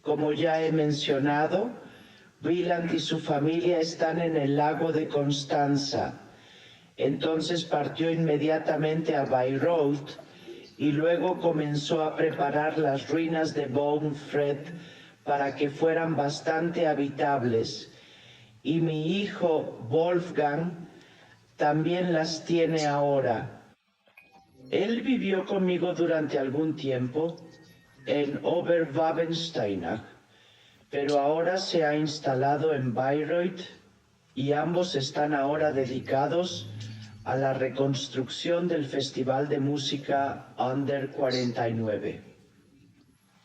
Como ya he mencionado, Wieland y su familia están en el lago de Constanza. Entonces partió inmediatamente a Bayreuth y luego comenzó a preparar las ruinas de Bovenfred para que fueran bastante habitables. Y mi hijo Wolfgang también las tiene ahora. Él vivió conmigo durante algún tiempo en Oberwabensteinach, pero ahora se ha instalado en Bayreuth y ambos están ahora dedicados a la reconstrucción del Festival de Música Under 49.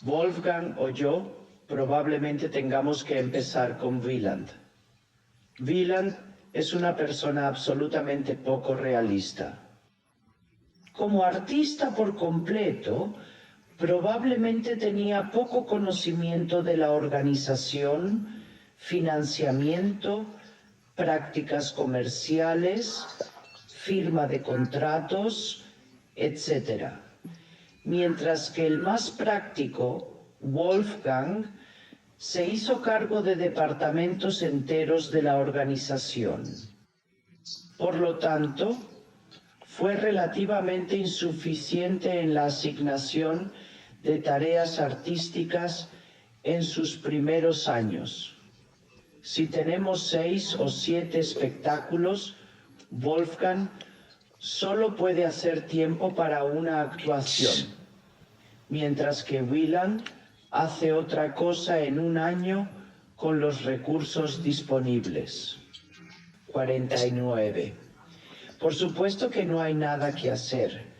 Wolfgang o yo probablemente tengamos que empezar con Wieland. Wieland es una persona absolutamente poco realista. Como artista por completo, probablemente tenía poco conocimiento de la organización, financiamiento, prácticas comerciales, firma de contratos, etc. Mientras que el más práctico, Wolfgang, se hizo cargo de departamentos enteros de la organización. Por lo tanto, fue relativamente insuficiente en la asignación de tareas artísticas en sus primeros años. Si tenemos 6 o 7 espectáculos, Wolfgang solo puede hacer tiempo para una actuación, mientras que Wieland hace otra cosa en un año con los recursos disponibles. 49. Por supuesto que no hay nada que hacer.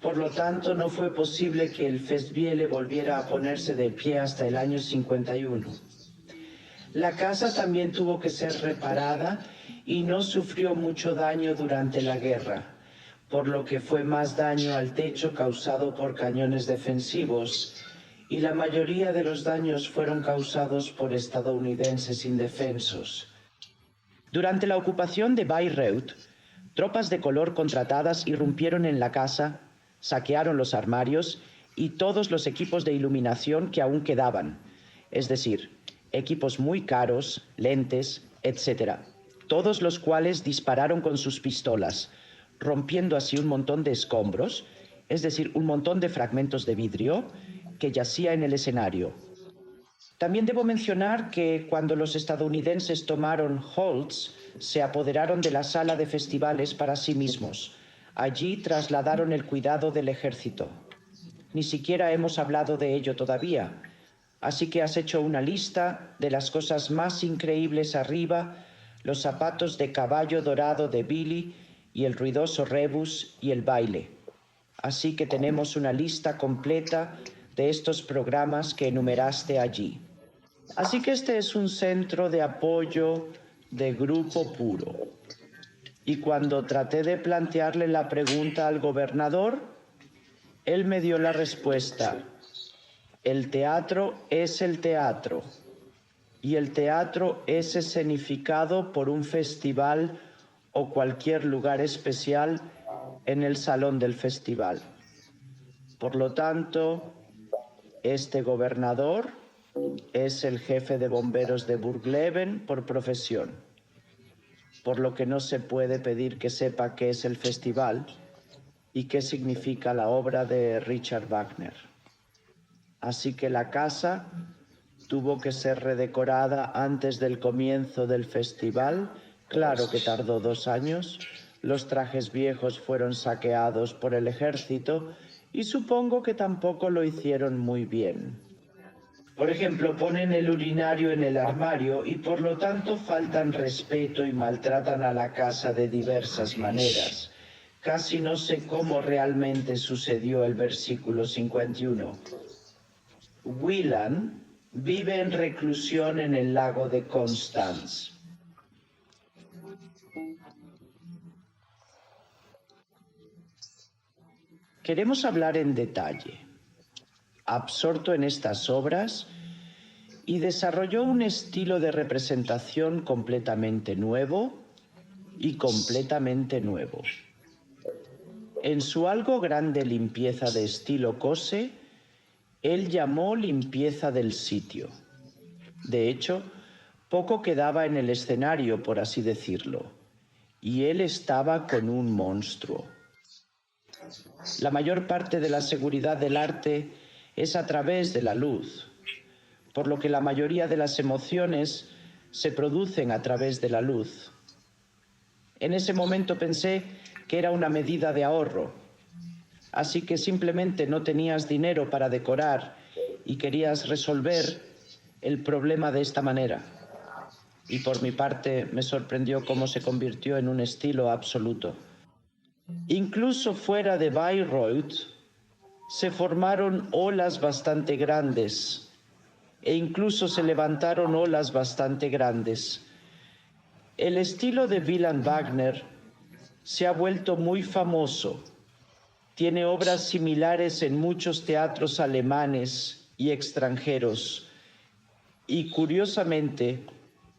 Por lo tanto, no fue posible que el Festspiele volviera a ponerse de pie hasta el año 51. La casa también tuvo que ser reparada y no sufrió mucho daño durante la guerra, por lo que fue más daño al techo causado por cañones defensivos, y la mayoría de los daños fueron causados por estadounidenses indefensos. Durante la ocupación de Bayreuth, tropas de color contratadas irrumpieron en la casa, saquearon los armarios y todos los equipos de iluminación que aún quedaban, es decir, equipos muy caros, lentes, etc., todos los cuales dispararon con sus pistolas, rompiendo así un montón de escombros, es decir, un montón de fragmentos de vidrio que yacía en el escenario. También debo mencionar que cuando los estadounidenses tomaron Holtz, se apoderaron de la sala de festivales para sí mismos. Allí trasladaron el cuidado del ejército. Ni siquiera hemos hablado de ello todavía, así que has hecho una lista de las cosas más increíbles arriba, los zapatos de caballo dorado de Billy y el ruidoso rebus y el baile. Así que tenemos una lista completa de estos programas que enumeraste allí. Así que este es un centro de apoyo de grupo puro. Y cuando traté de plantearle la pregunta al gobernador, él me dio la respuesta: el teatro es el teatro, y el teatro es escenificado por un festival o cualquier lugar especial en el salón del festival. Por lo tanto, este gobernador es el jefe de bomberos de Burgleben por profesión, por lo que no se puede pedir que sepa qué es el festival y qué significa la obra de Richard Wagner. Así que la casa tuvo que ser redecorada antes del comienzo del festival. Claro que tardó 2 años. Los trajes viejos fueron saqueados por el ejército y supongo que tampoco lo hicieron muy bien. Por ejemplo, ponen el urinario en el armario y por lo tanto faltan respeto y maltratan a la casa de diversas maneras. Casi no sé cómo realmente sucedió el versículo 51. Wieland vive en reclusión en el lago de Constanz. Queremos hablar en detalle. Absorto en estas obras, y desarrolló un estilo de representación completamente nuevo y completamente nuevo. En su algo grande limpieza de estilo Kose, él llamó limpieza del sitio. De hecho, poco quedaba en el escenario, por así decirlo, y él estaba con un monstruo. La mayor parte de la seguridad del arte es a través de la luz, por lo que la mayoría de las emociones se producen a través de la luz. En ese momento pensé que era una medida de ahorro, así que simplemente no tenías dinero para decorar y querías resolver el problema de esta manera. Y por mi parte me sorprendió cómo se convirtió en un estilo absoluto. Incluso fuera de Bayreuth se formaron olas bastante grandes e incluso se levantaron olas bastante grandes. El estilo de Wieland Wagner se ha vuelto muy famoso. Tiene obras similares en muchos teatros alemanes y extranjeros. Y curiosamente,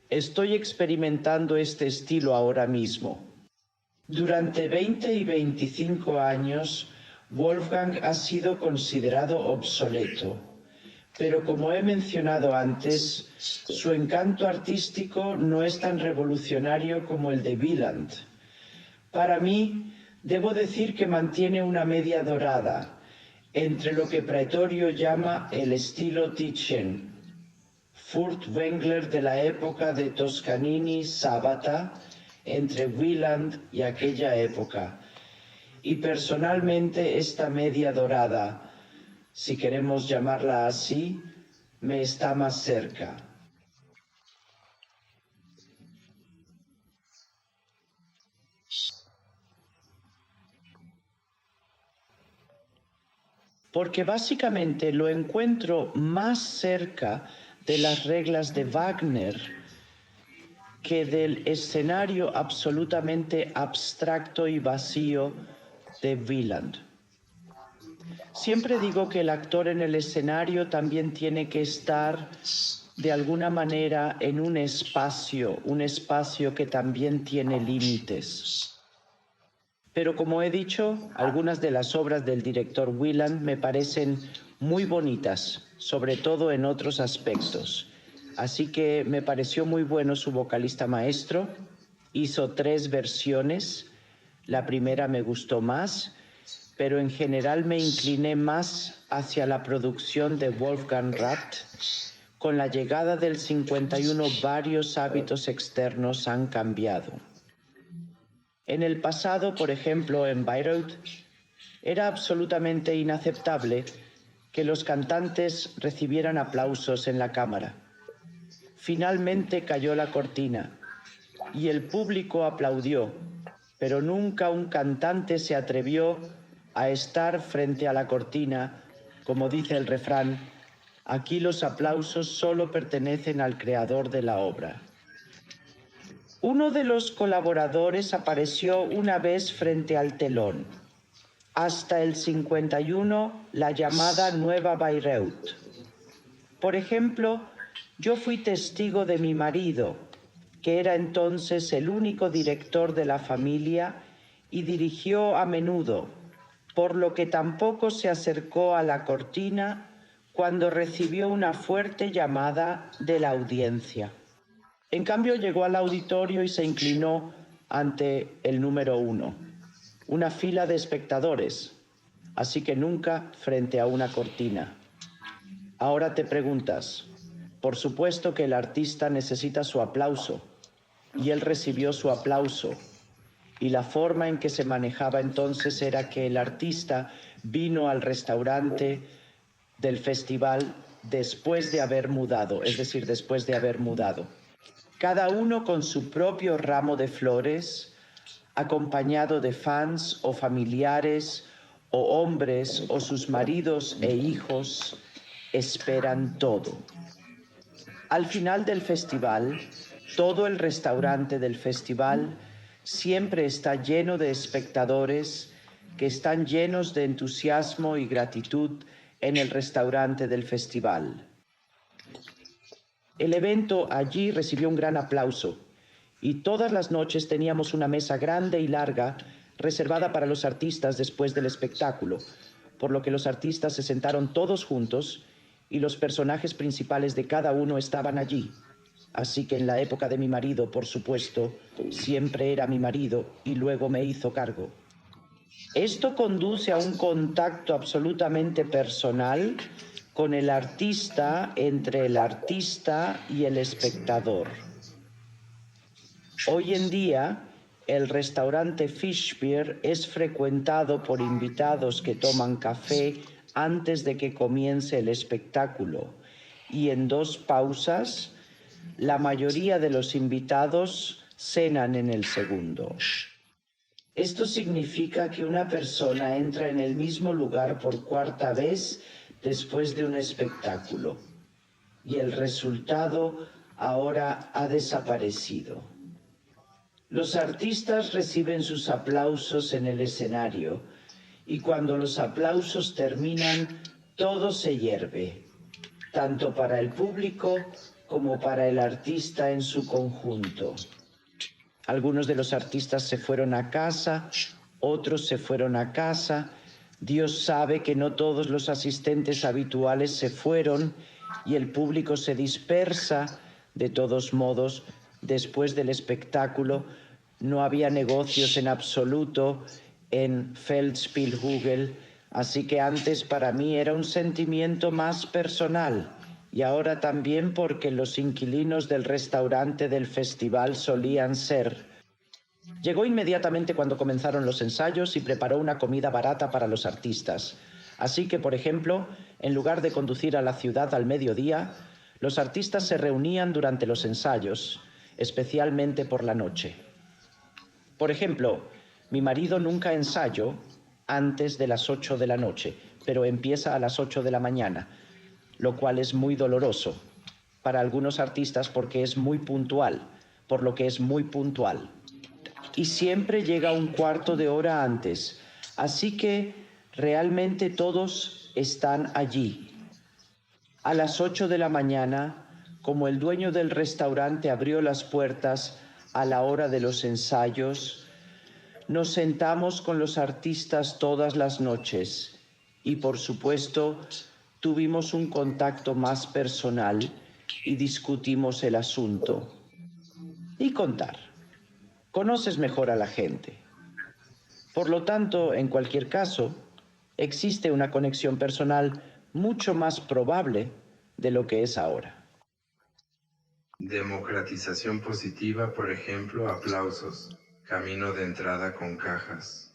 estoy experimentando este estilo ahora mismo. Durante 20 y 25 años, Wolfgang ha sido considerado obsoleto. Pero como he mencionado antes, su encanto artístico no es tan revolucionario como el de Wieland. Para mí, debo decir que mantiene una media dorada entre lo que Praetorio llama el estilo Titian, Furtwängler de la época de Toscanini, Sabata, entre Wieland y aquella época. Y personalmente esta media dorada, si queremos llamarla así, me está más cerca. Porque básicamente lo encuentro más cerca de las reglas de Wagner que del escenario absolutamente abstracto y vacío de Wieland. Siempre digo que el actor en el escenario también tiene que estar de alguna manera en un espacio que también tiene límites. Pero como he dicho, algunas de las obras del director Wieland me parecen muy bonitas, sobre todo en otros aspectos. Así que me pareció muy bueno su vocalista maestro. Hizo 3 versiones. La primera me gustó más, pero en general me incliné más hacia la producción de Wolfgang Rath. Con la llegada del 51, varios hábitos externos han cambiado. En el pasado, por ejemplo, en Bayreuth, era absolutamente inaceptable que los cantantes recibieran aplausos en la cámara. Finalmente cayó la cortina y el público aplaudió, pero nunca un cantante se atrevió a estar frente a la cortina, como dice el refrán: aquí los aplausos solo pertenecen al creador de la obra. Uno de los colaboradores apareció una vez frente al telón. Hasta el 51, la llamada Nueva Bayreuth. Por ejemplo, yo fui testigo de mi marido, que era entonces el único director de la familia y dirigió a menudo, por lo que tampoco se acercó a la cortina cuando recibió una fuerte llamada de la audiencia. En cambio, llegó al auditorio y se inclinó ante el número 1, una fila de espectadores, así que nunca frente a una cortina. Ahora te preguntas, por supuesto que el artista necesita su aplauso, y él recibió su aplauso, y la forma en que se manejaba entonces era que el artista vino al restaurante del festival después de haber mudado, es decir, después de haber mudado. Cada uno con su propio ramo de flores, acompañado de fans o familiares o hombres o sus maridos e hijos, esperan todo. Al final del festival, todo el restaurante del festival siempre está lleno de espectadores que están llenos de entusiasmo y gratitud en el restaurante del festival. El evento allí recibió un gran aplauso y todas las noches teníamos una mesa grande y larga reservada para los artistas después del espectáculo, por lo que los artistas se sentaron todos juntos y los personajes principales de cada uno estaban allí. Así que en la época de mi marido, por supuesto, siempre era mi marido y luego me hizo cargo. Esto conduce a un contacto absolutamente personal con el artista, entre el artista y el espectador. Hoy en día, el restaurante Fishbeer es frecuentado por invitados que toman café antes de que comience el espectáculo, y en 2 pausas, la mayoría de los invitados cenan en el segundo. Esto significa que una persona entra en el mismo lugar por 4ª vez después de un espectáculo, y el resultado ahora ha desaparecido. Los artistas reciben sus aplausos en el escenario, y cuando los aplausos terminan, todo se hierve, tanto para el público como para el artista en su conjunto. Algunos de los artistas se fueron a casa, otros se fueron a casa. Dios sabe que no todos los asistentes habituales se fueron y el público se dispersa. De todos modos, después del espectáculo, no había negocios en absoluto en Feldspielhügel, así que antes para mí era un sentimiento más personal. Y ahora también porque los inquilinos del restaurante del festival solían ser. Llegó inmediatamente cuando comenzaron los ensayos y preparó una comida barata para los artistas. Así que, por ejemplo, en lugar de conducir a la ciudad al mediodía, los artistas se reunían durante los ensayos, especialmente por la noche. Por ejemplo, mi marido nunca ensayó antes de las 8 de la noche, pero empieza a las 8 de la mañana. Lo cual es muy doloroso para algunos artistas porque es muy puntual, por lo que es muy puntual. Y siempre llega 1/4 de hora antes, así que realmente todos están allí. A las 8 de la mañana, como el dueño del restaurante abrió las puertas a la hora de los ensayos, nos sentamos con los artistas todas las noches y, por supuesto, tuvimos un contacto más personal y discutimos el asunto. Y contar. Conoces mejor a la gente. Por lo tanto, en cualquier caso, existe una conexión personal mucho más probable de lo que es ahora. Democratización positiva, por ejemplo, aplausos, camino de entrada con cajas.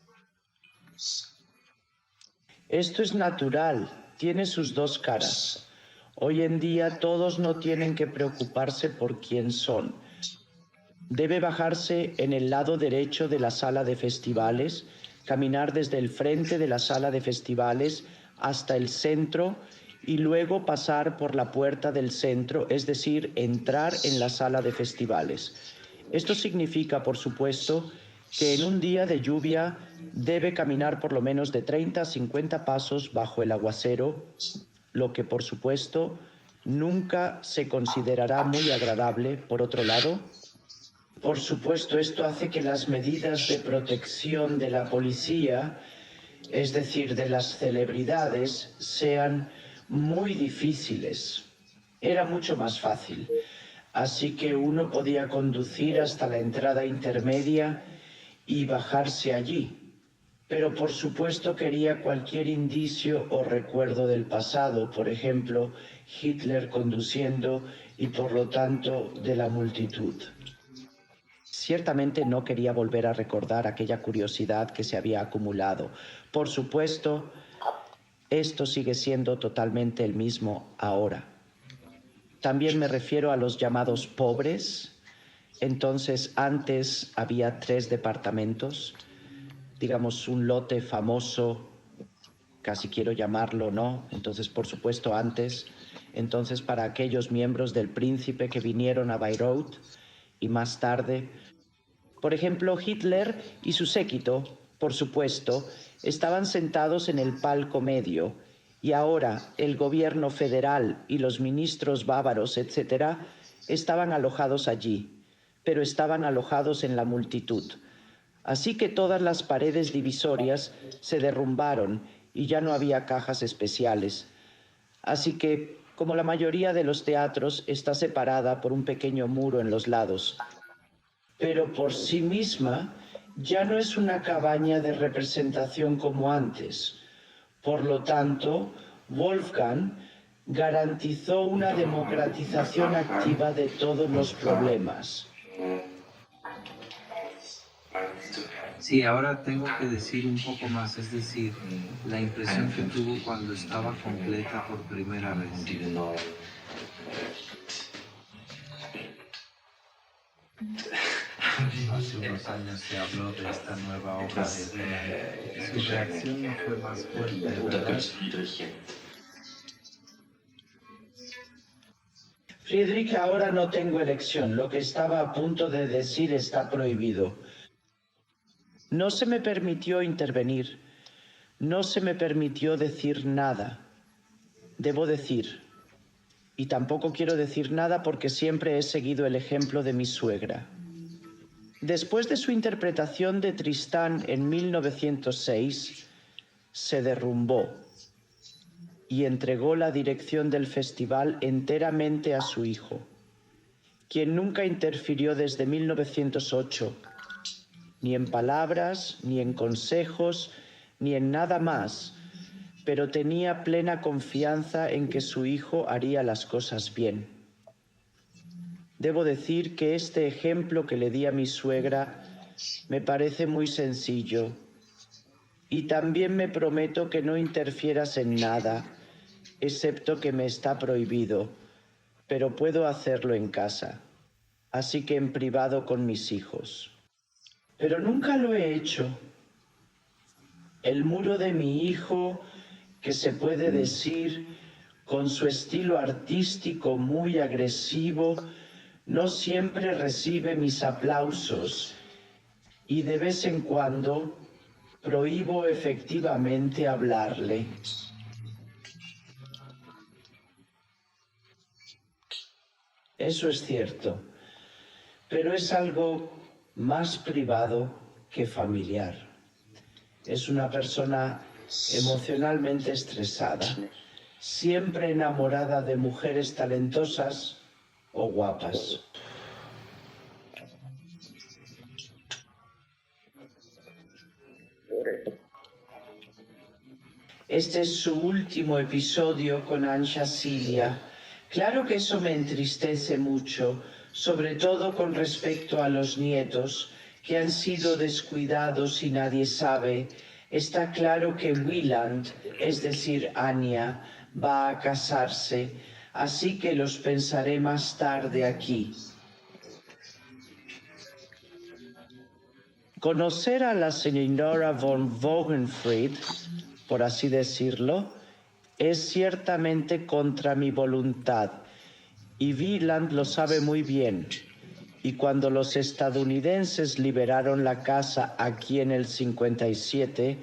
Esto es natural, tiene sus 2 caras. Hoy en día todos no tienen que preocuparse por quién son. Debe bajarse en el lado derecho de la sala de festivales, caminar desde el frente de la sala de festivales hasta el centro y luego pasar por la puerta del centro, es decir, entrar en la sala de festivales. Esto significa, por supuesto, que en un día de lluvia debe caminar por lo menos de 30 a 50 pasos bajo el aguacero, lo que, por supuesto, nunca se considerará muy agradable. Por otro lado, por supuesto, esto hace que las medidas de protección de la policía, es decir, de las celebridades, sean muy difíciles. Era mucho más fácil. Así que uno podía conducir hasta la entrada intermedia y bajarse allí. Pero por supuesto quería cualquier indicio o recuerdo del pasado, por ejemplo, Hitler conduciendo y por lo tanto de la multitud. Ciertamente no quería volver a recordar aquella curiosidad que se había acumulado. Por supuesto, esto sigue siendo totalmente el mismo ahora. También me refiero a los llamados pobres. Entonces, antes había 3 departamentos, digamos un lote famoso, casi quiero llamarlo, ¿no? Entonces, por supuesto, antes. Entonces, para aquellos miembros del príncipe que vinieron a Bayreuth y más tarde, por ejemplo, Hitler y su séquito, por supuesto, estaban sentados en el palco medio y ahora el gobierno federal y los ministros bávaros, etcétera, estaban alojados allí, pero estaban alojados en la multitud. Así que todas las paredes divisorias se derrumbaron y ya no había cajas especiales. Así que, como la mayoría de los teatros, está separada por un pequeño muro en los lados. Pero por sí misma ya no es una cabaña de representación como antes. Por lo tanto, Wolfgang garantizó una democratización activa de todos los problemas. Sí, ahora tengo que decir un poco más, es decir, la impresión que tuvo cuando estaba completa por primera vez. Hace unos años se habló de esta nueva obra de Wieland. Su reacción no fue más fuerte, ¿verdad? Friedrich, ahora no tengo elección. Lo que estaba a punto de decir está prohibido. No se me permitió intervenir. No se me permitió decir nada. Debo decir. Y tampoco quiero decir nada porque siempre he seguido el ejemplo de mi suegra. Después de su interpretación de Tristán en 1906, se derrumbó y entregó la dirección del festival enteramente a su hijo, quien nunca interfirió desde 1908, ni en palabras, ni en consejos, ni en nada más, pero tenía plena confianza en que su hijo haría las cosas bien. Debo decir que este ejemplo que le di a mi suegra me parece muy sencillo, y también me prometo que no interfieras en nada, excepto que me está prohibido, pero puedo hacerlo en casa, así que en privado con mis hijos. Pero nunca lo he hecho. El muro de mi hijo, que se puede decir, con su estilo artístico muy agresivo, no siempre recibe mis aplausos y de vez en cuando prohíbo efectivamente hablarle. Eso es cierto, pero es algo más privado que familiar. Es una persona emocionalmente estresada, siempre enamorada de mujeres talentosas o guapas. Este es su último episodio con Anja Silja. Claro que eso me entristece mucho, sobre todo con respecto a los nietos, que han sido descuidados y nadie sabe. Está claro que Wieland, es decir, Anya, va a casarse, así que los pensaré más tarde aquí. Conocer a la señora von Wogenfried, por así decirlo, es ciertamente contra mi voluntad, y Wieland lo sabe muy bien. Y cuando los estadounidenses liberaron la casa aquí en el 57,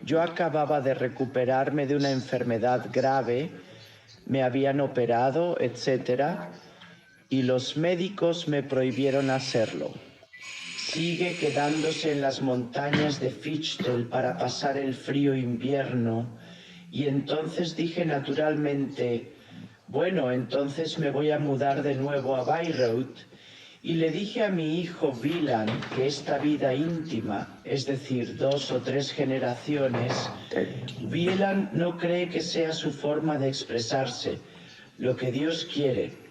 yo acababa de recuperarme de una enfermedad grave, me habían operado, etc., y los médicos me prohibieron hacerlo. Sigue quedándose en las montañas de Fichtel para pasar el frío invierno, y entonces dije naturalmente, bueno, entonces me voy a mudar de nuevo a Bayreuth, y le dije a mi hijo Wieland que esta vida íntima, es decir, 2 o 3 generaciones, Wieland no cree que sea su forma de expresarse, lo que Dios quiere.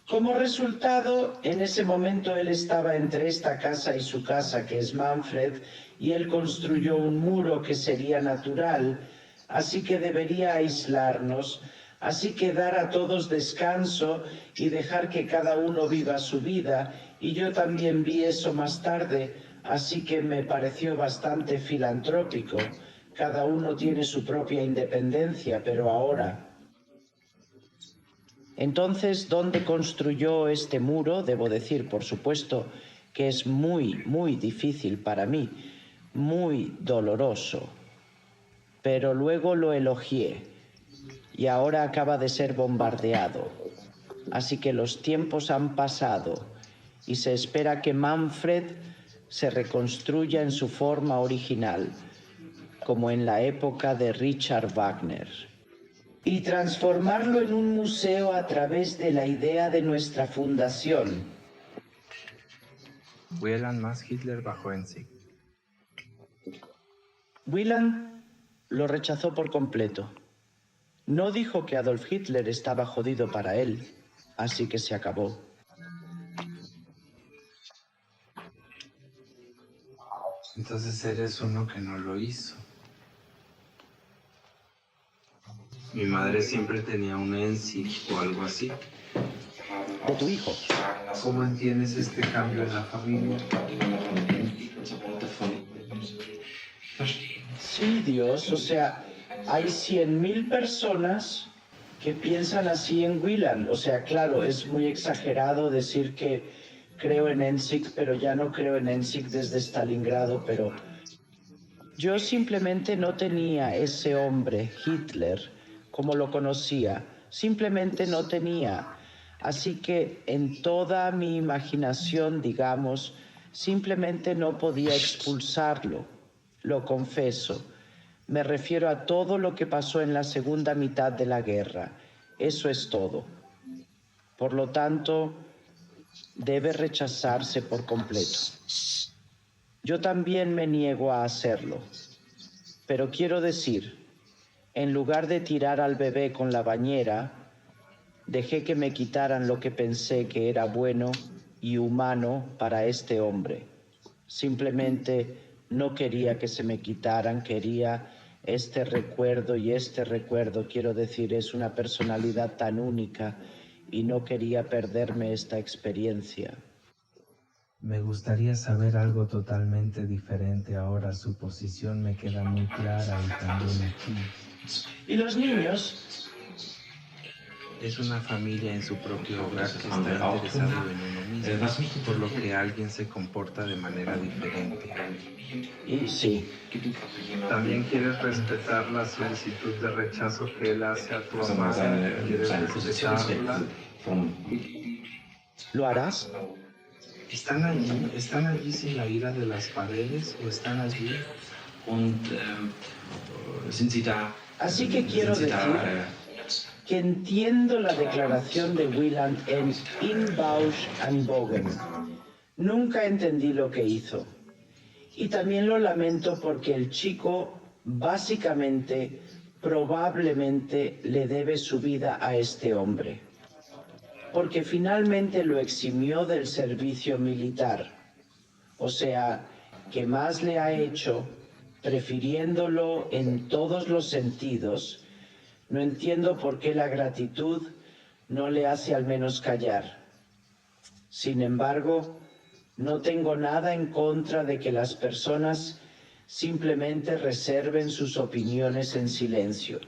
Como resultado, en ese momento él estaba entre esta casa y su casa, que es Manfred, y él construyó un muro que sería natural, así que debería aislarnos, así que dar a todos descanso y dejar que cada uno viva su vida, y yo también vi eso más tarde, así que me pareció bastante filantrópico. Cada uno tiene su propia independencia, pero ahora... Entonces, ¿dónde construyó este muro? Debo decir, por supuesto, que es muy, muy difícil para mí, muy doloroso. Pero luego lo elogié y ahora acaba de ser bombardeado. Así que los tiempos han pasado y se espera que Manfred se reconstruya en su forma original, como en la época de Richard Wagner, y transformarlo en un museo a través de la idea de nuestra fundación. Wieland más Hitler bajo Enzig. Wieland lo rechazó por completo. No dijo que Adolf Hitler estaba jodido para él, así que se acabó. Entonces eres uno que no lo hizo. Mi madre siempre tenía un Enzig o algo así. De tu hijo. ¿Cómo entiendes este cambio en la familia? Sí, Dios, o sea, hay 100,000 personas que piensan así en Wieland. O sea, claro, es muy exagerado decir que creo en Enzig, pero ya no creo en Enzig desde Stalingrado, pero yo simplemente no tenía ese hombre, Hitler, como lo conocía. Simplemente no tenía. Así que en toda mi imaginación, digamos, simplemente no podía expulsarlo. Lo confeso. Me refiero a todo lo que pasó en la segunda mitad de la guerra. Eso es todo. Por lo tanto, debe rechazarse por completo. Yo también me niego a hacerlo. Pero quiero decir, en lugar de tirar al bebé con la bañera, dejé que me quitaran lo que pensé que era bueno y humano para este hombre. Simplemente no quería que se me quitaran, quería este recuerdo, y este recuerdo, quiero decir, es una personalidad tan única, y no quería perderme esta experiencia. Me gustaría saber algo totalmente diferente ahora. Su posición me queda muy clara y también aquí. Y los niños, Es una familia en su propio hogar que está interesado en uno mismo, por lo que alguien se comporta de manera diferente. y sí, También quieres respetar la solicitud de rechazo que él hace a tu mamá. ¿Quieres respetarla? ¿lo harás? ¿Están allí sin la ira de las paredes o están allí? Así que quiero decir que entiendo la declaración de Wieland en In Bausch and Bogen. Nunca entendí lo que hizo. Y también lo lamento porque el chico básicamente, probablemente le debe su vida a este hombre. Porque finalmente lo eximió del servicio militar. O sea, ¿qué más le ha hecho prefiriéndolo en todos los sentidos? No entiendo por qué la gratitud no le hace al menos callar. Sin embargo, no tengo nada en contra de que las personas simplemente reserven sus opiniones en silencio.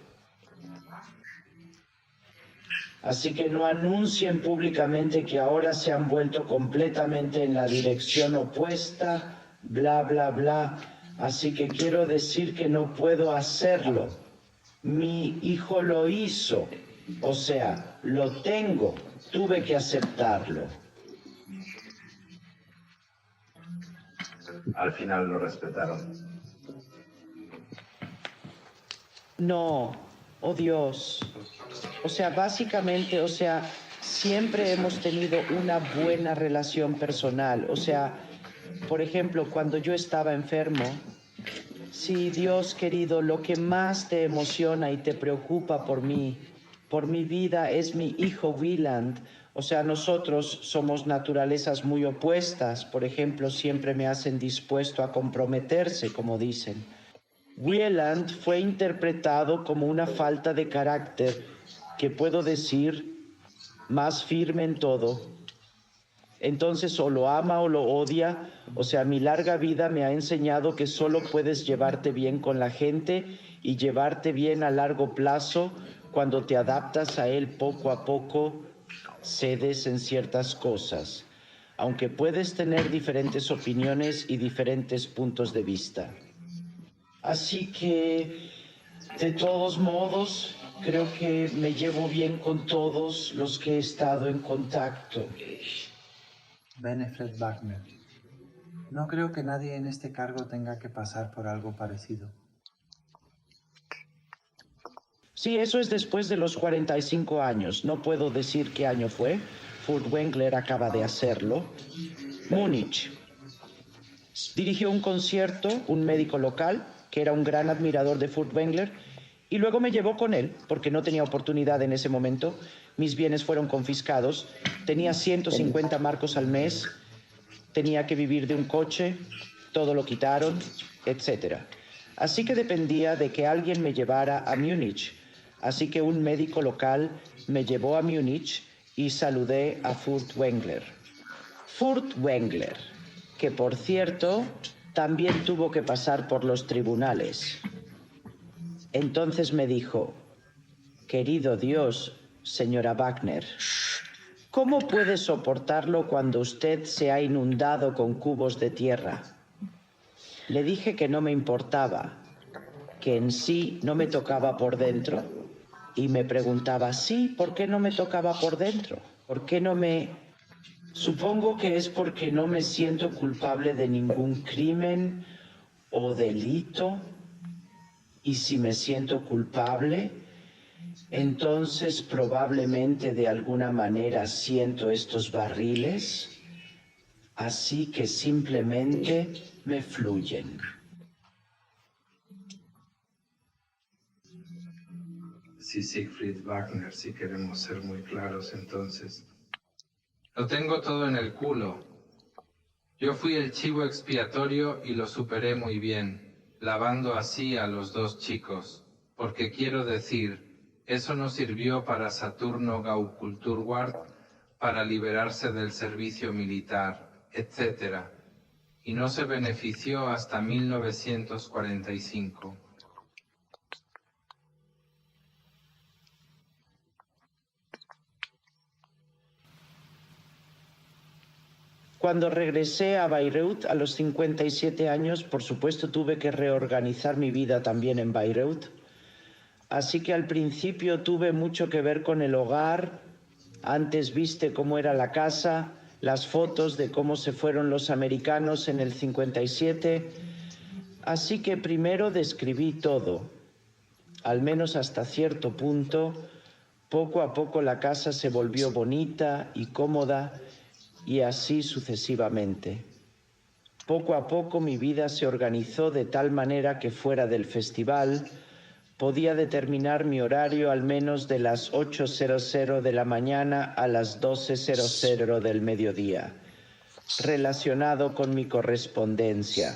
Así que no anuncien públicamente que ahora se han vuelto completamente en la dirección opuesta, bla, bla, bla. Así que quiero decir que no puedo hacerlo. Mi hijo lo hizo, o sea, lo tengo, tuve que aceptarlo. Al final lo respetaron. No, oh Dios. O sea, básicamente, o sea, siempre hemos tenido una buena relación personal. O sea, por ejemplo, cuando yo estaba enfermo, sí, Dios querido, lo que más te emociona y te preocupa por mí, por mi vida, es mi hijo Wieland. O sea, nosotros somos naturalezas muy opuestas. Por ejemplo, siempre me hacen dispuesto a comprometerse, como dicen. Wieland fue interpretado como una falta de carácter, que puedo decir, más firme en todo. Entonces o lo ama o lo odia. O sea, mi larga vida me ha enseñado que solo puedes llevarte bien con la gente y llevarte bien a largo plazo cuando te adaptas a él poco a poco, cedes en ciertas cosas, aunque puedes tener diferentes opiniones y diferentes puntos de vista. Así que, de todos modos, creo que me llevo bien con todos los que he estado en contacto. Benefred Wagner. No creo que nadie en este cargo tenga que pasar por algo parecido. Sí, eso es después de los 45 años. No puedo decir qué año fue. Furtwängler acaba de hacerlo. Múnich. Dirigió un concierto, un médico local, que era un gran admirador de Furtwängler, y luego me llevó con él, porque no tenía oportunidad en ese momento. Mis bienes fueron confiscados. Tenía 150 marcos al mes. Tenía que vivir de un coche. Todo lo quitaron, etc. Así que dependía de que alguien me llevara a Múnich. Así que un médico local me llevó a Múnich y saludé a Furtwängler. Furtwängler, que por cierto también tuvo que pasar por los tribunales. Entonces me dijo: querido Dios, señora Wagner, ¿cómo puede soportarlo cuando usted se ha inundado con cubos de tierra? Le dije que no me importaba, que en sí no me tocaba por dentro, y me preguntaba, sí, ¿por qué no me tocaba por dentro? ¿Por qué no me...? Supongo que es porque no me siento culpable de ningún crimen o delito, y si me siento culpable, entonces probablemente de alguna manera siento estos barriles, así que simplemente me fluyen. Sí, Siegfried Wagner, si queremos ser muy claros entonces. Lo tengo todo en el culo. Yo fui el chivo expiatorio y lo superé muy bien, lavando así a los dos chicos, porque quiero decir, eso no sirvió para Saturno Gaukulturwart, para liberarse del servicio militar, etc. Y no se benefició hasta 1945. Cuando regresé a Bayreuth a los 57 años, por supuesto tuve que reorganizar mi vida también en Bayreuth. Así que al principio tuve mucho que ver con el hogar. Antes viste cómo era la casa, las fotos de cómo se fueron los americanos en el 57. Así que primero describí todo, al menos hasta cierto punto. Poco a poco la casa se volvió bonita y cómoda, y así sucesivamente. Poco a poco mi vida se organizó de tal manera que fuera del festival podía determinar mi horario al menos de las 8:00 de la mañana a las 12:00 del mediodía, relacionado con mi correspondencia.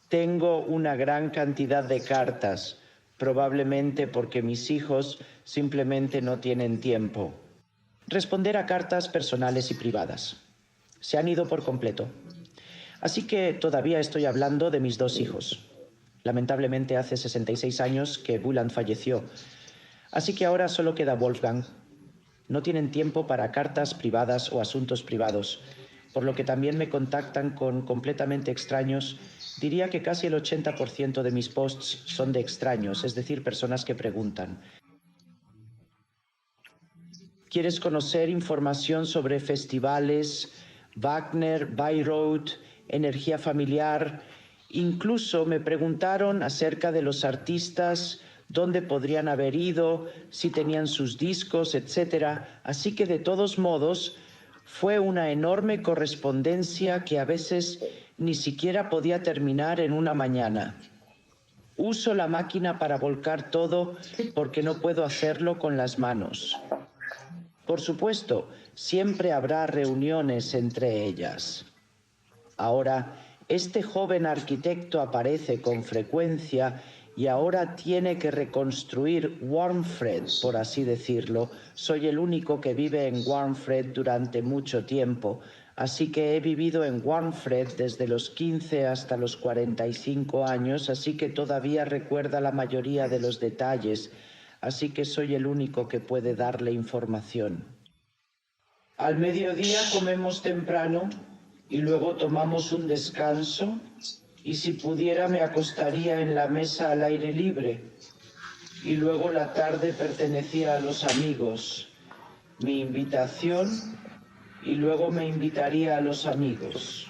Tengo una gran cantidad de cartas, probablemente porque mis hijos simplemente no tienen tiempo. Responder a cartas personales y privadas. Se han ido por completo. Así que todavía estoy hablando de mis dos hijos. Lamentablemente hace 66 años que Bulland falleció. Así que ahora solo queda Wolfgang. No tienen tiempo para cartas privadas o asuntos privados, por lo que también me contactan con completamente extraños. Diría que casi el 80% de mis posts son de extraños, es decir, personas que preguntan. ¿Quieres conocer información sobre festivales, Wagner, Bayreuth, energía familiar? Incluso me preguntaron acerca de los artistas, dónde podrían haber ido, si tenían sus discos, etc. Así que de todos modos fue una enorme correspondencia que a veces ni siquiera podía terminar en una mañana. Uso la máquina para volcar todo porque no puedo hacerlo con las manos. Por supuesto, siempre habrá reuniones entre ellas. Ahora, este joven arquitecto aparece con frecuencia y ahora tiene que reconstruir Warmfred, por así decirlo. Soy el único que vive en Warmfred durante mucho tiempo, así que he vivido en Warmfred desde los 15 hasta los 45 años, así que todavía recuerda la mayoría de los detalles. Así que soy el único que puede darle información. Al mediodía comemos temprano y luego tomamos un descanso, y si pudiera me acostaría en la mesa al aire libre, y luego la tarde pertenecía a los amigos. Mi invitación, y luego me invitaría a los amigos.